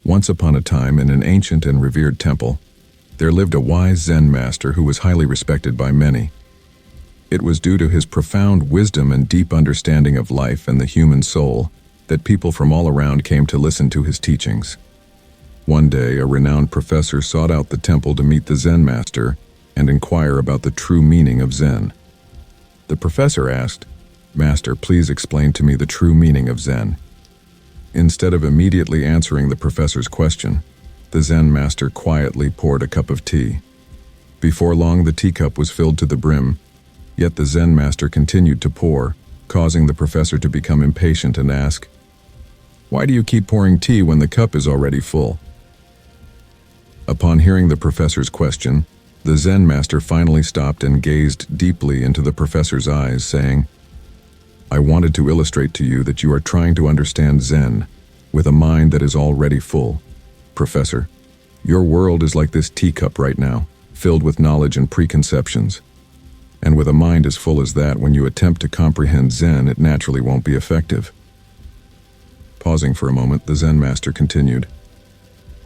Once upon a time, in an ancient and revered temple, there lived a wise Zen master who was highly respected by many. It was due to his profound wisdom and deep understanding of life and the human soul that people from all around came to listen to his teachings. One day, a renowned professor sought out the temple to meet the Zen master and inquire about the true meaning of Zen. The professor asked, "Master, please explain to me the true meaning of Zen." Instead of immediately answering the professor's question, the Zen master quietly poured a cup of tea. Before long, the teacup was filled to the brim, yet the Zen master continued to pour, causing the professor to become impatient and ask, "Why do you keep pouring tea when the cup is already full?" Upon hearing the professor's question, the Zen master finally stopped and gazed deeply into the professor's eyes, saying, "I wanted to illustrate to you that you are trying to understand Zen with a mind that is already full. Professor, your world is like this teacup right now, filled with knowledge and preconceptions. And with a mind as full as that, when you attempt to comprehend Zen, it naturally won't be effective." Pausing for a moment, the Zen master continued,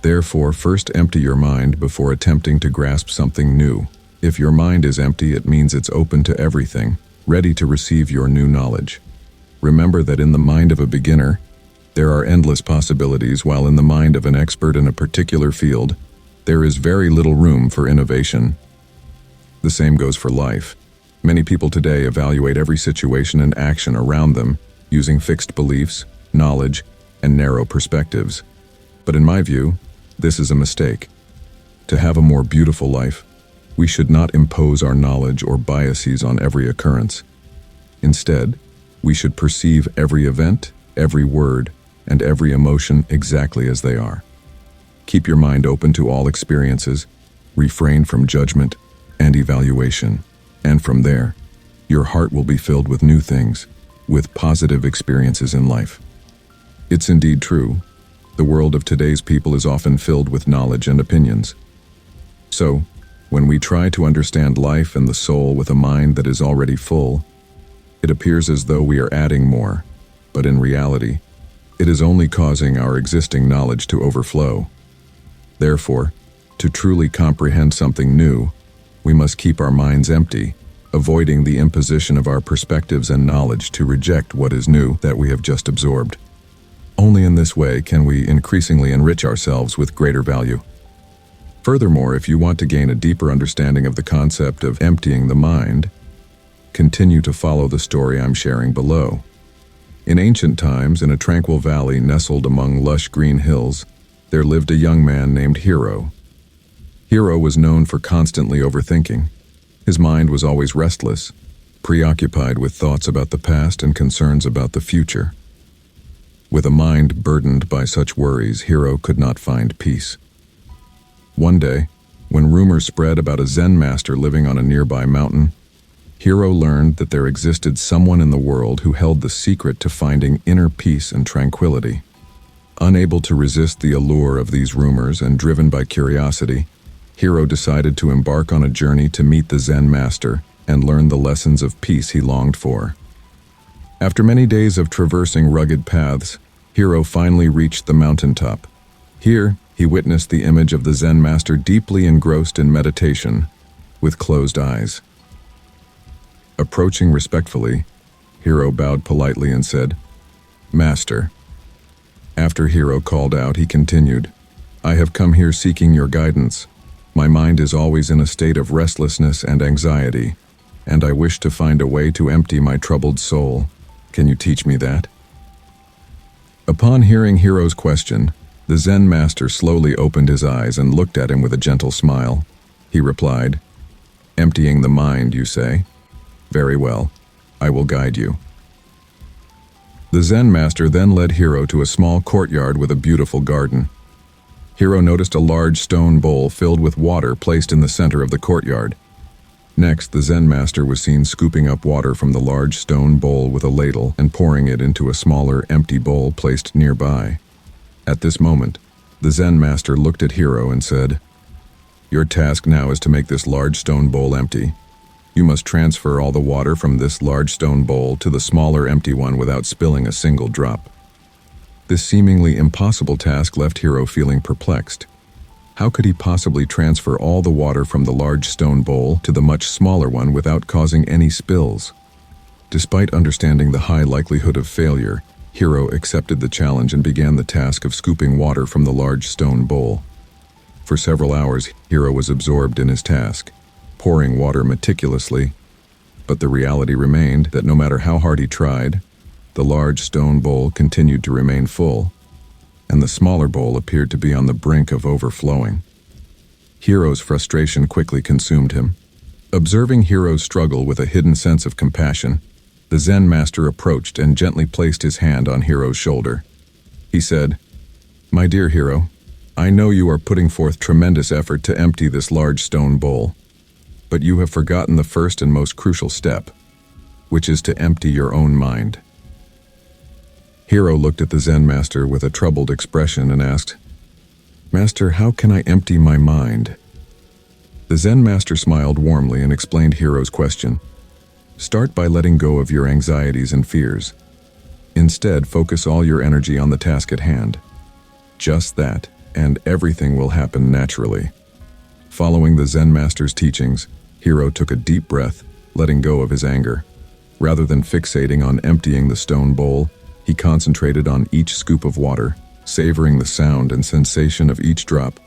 "Therefore, first empty your mind before attempting to grasp something new. If your mind is empty, it means it's open to everything, ready to receive your new knowledge. Remember that in the mind of a beginner, there are endless possibilities, while in the mind of an expert in a particular field, there is very little room for innovation. The same goes for life. Many people today evaluate every situation and action around them using fixed beliefs, knowledge, and narrow perspectives. But in my view, this is a mistake. To have a more beautiful life, we should not impose our knowledge or biases on every occurrence. Instead, we should perceive every event, every word, and every emotion exactly as they are. Keep your mind open to all experiences, refrain from judgment and evaluation, and from there, your heart will be filled with new things, with positive experiences in life. It's indeed true. The world of today's people is often filled with knowledge and opinions. So, when we try to understand life and the soul with a mind that is already full, it appears as though we are adding more, but in reality, it is only causing our existing knowledge to overflow. Therefore, to truly comprehend something new, we must keep our minds empty, avoiding the imposition of our perspectives and knowledge to reject what is new that we have just absorbed. Only in this way can we increasingly enrich ourselves with greater value. Furthermore, if you want to gain a deeper understanding of the concept of emptying the mind, continue to follow the story I'm sharing below. In ancient times, in a tranquil valley nestled among lush green hills, there lived a young man named Hiro. Hiro was known for constantly overthinking. His mind was always restless, preoccupied with thoughts about the past and concerns about the future. With a mind burdened by such worries, Hiro could not find peace. One day, when rumors spread about a Zen master living on a nearby mountain, Hiro learned that there existed someone in the world who held the secret to finding inner peace and tranquility. Unable to resist the allure of these rumors and driven by curiosity, Hiro decided to embark on a journey to meet the Zen master and learn the lessons of peace he longed for. After many days of traversing rugged paths, Hiro finally reached the mountaintop. Here, he witnessed the image of the Zen master deeply engrossed in meditation, with closed eyes. Approaching respectfully, Hiro bowed politely and said, "Master." After Hiro called out, he continued, "I have come here seeking your guidance. My mind is always in a state of restlessness and anxiety, and I wish to find a way to empty my troubled soul. Can you teach me that?" Upon hearing Hiro's question, the Zen master slowly opened his eyes and looked at him with a gentle smile. He replied, "Emptying the mind, you say? Very well, I will guide you." The Zen master then led Hiro to a small courtyard with a beautiful garden. Hiro noticed a large stone bowl filled with water placed in the center of the courtyard. Next, the Zen master was seen scooping up water from the large stone bowl with a ladle and pouring it into a smaller, empty bowl placed nearby. At this moment, the Zen master looked at Hiro and said, "Your task now is to make this large stone bowl empty. You must transfer all the water from this large stone bowl to the smaller empty one without spilling a single drop." This seemingly impossible task left Hiro feeling perplexed. How could he possibly transfer all the water from the large stone bowl to the much smaller one without causing any spills? Despite understanding the high likelihood of failure, Hiro accepted the challenge and began the task of scooping water from the large stone bowl. For several hours, Hiro was absorbed in his task, pouring water meticulously, but the reality remained that no matter how hard he tried, the large stone bowl continued to remain full, and the smaller bowl appeared to be on the brink of overflowing. Hiro's frustration quickly consumed him. Observing Hiro's struggle with a hidden sense of compassion, the Zen master approached and gently placed his hand on Hiro's shoulder. He said, "My dear Hiro, I know you are putting forth tremendous effort to empty this large stone bowl, but you have forgotten the first and most crucial step, which is to empty your own mind." Hiro looked at the Zen master with a troubled expression and asked, "Master, how can I empty my mind?" The Zen master smiled warmly and explained Hiro's question. "Start by letting go of your anxieties and fears. Instead, focus all your energy on the task at hand. Just that, and everything will happen naturally." Following the Zen master's teachings, Hiro took a deep breath, letting go of his anger. Rather than fixating on emptying the stone bowl, he concentrated on each scoop of water, savoring the sound and sensation of each drop.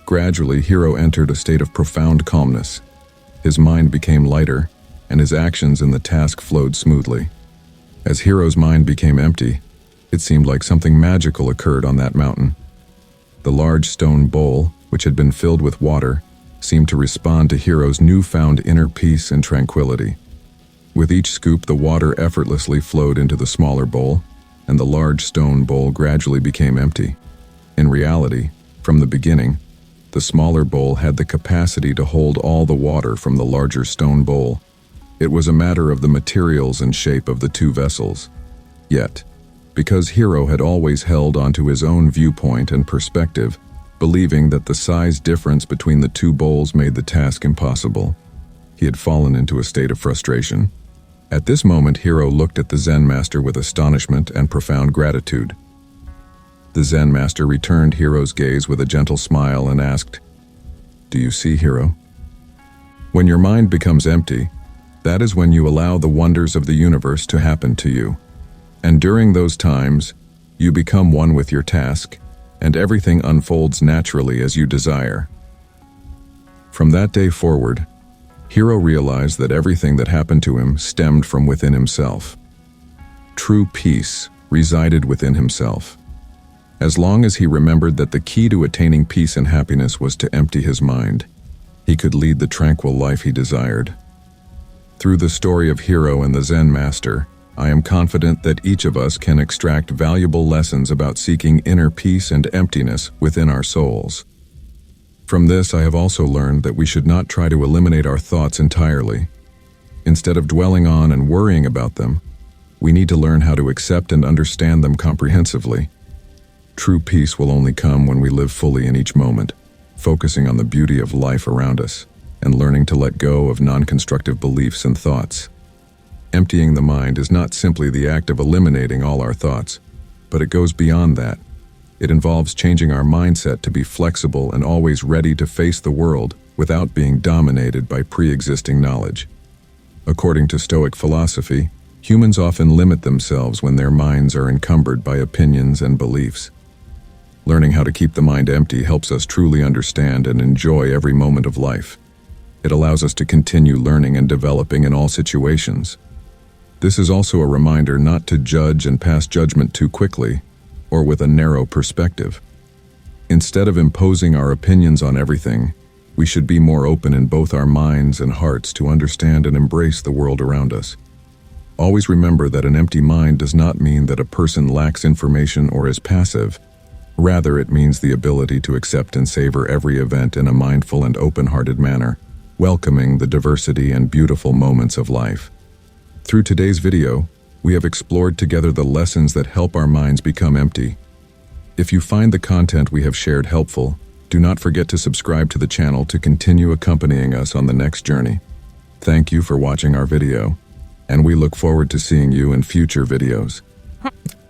Gradually, Hiro entered a state of profound calmness. His mind became lighter, and his actions in the task flowed smoothly. As Hiro's mind became empty, it seemed like something magical occurred on that mountain. The large stone bowl, which had been filled with water, seemed to respond to Hiro's newfound inner peace and tranquility. With each scoop, the water effortlessly flowed into the smaller bowl, and the large stone bowl gradually became empty. In reality, from the beginning, the smaller bowl had the capacity to hold all the water from the larger stone bowl. It was a matter of the materials and shape of the two vessels. Yet, because Hiro had always held onto his own viewpoint and perspective, believing that the size difference between the two bowls made the task impossible, he had fallen into a state of frustration. At this moment, Hiro looked at the Zen master with astonishment and profound gratitude. The Zen master returned Hiro's gaze with a gentle smile and asked, "Do you see, Hiro? When your mind becomes empty, that is when you allow the wonders of the universe to happen to you. And during those times, you become one with your task, and everything unfolds naturally as you desire." From that day forward, Hiro realized that everything that happened to him stemmed from within himself. True peace resided within himself. As long as he remembered that the key to attaining peace and happiness was to empty his mind, he could lead the tranquil life he desired. Through the story of Hiro and the Zen master, I am confident that each of us can extract valuable lessons about seeking inner peace and emptiness within our souls. From this, I have also learned that we should not try to eliminate our thoughts entirely. Instead of dwelling on and worrying about them, we need to learn how to accept and understand them comprehensively. True peace will only come when we live fully in each moment, focusing on the beauty of life around us, and learning to let go of non-constructive beliefs and thoughts. Emptying the mind is not simply the act of eliminating all our thoughts, but it goes beyond that. It involves changing our mindset to be flexible and always ready to face the world without being dominated by pre-existing knowledge. According to Stoic philosophy, humans often limit themselves when their minds are encumbered by opinions and beliefs. Learning how to keep the mind empty helps us truly understand and enjoy every moment of life. It allows us to continue learning and developing in all situations. This is also a reminder not to judge and pass judgment too quickly, or with a narrow perspective. Instead of imposing our opinions on everything, we should be more open in both our minds and hearts to understand and embrace the world around us. Always remember that an empty mind does not mean that a person lacks information or is passive. Rather, it means the ability to accept and savor every event in a mindful and open-hearted manner, welcoming the diversity and beautiful moments of life. Through today's video, we have explored together the lessons that help our minds become empty. If you find the content we have shared helpful, do not forget to subscribe to the channel to continue accompanying us on the next journey. Thank you for watching our video, and we look forward to seeing you in future videos.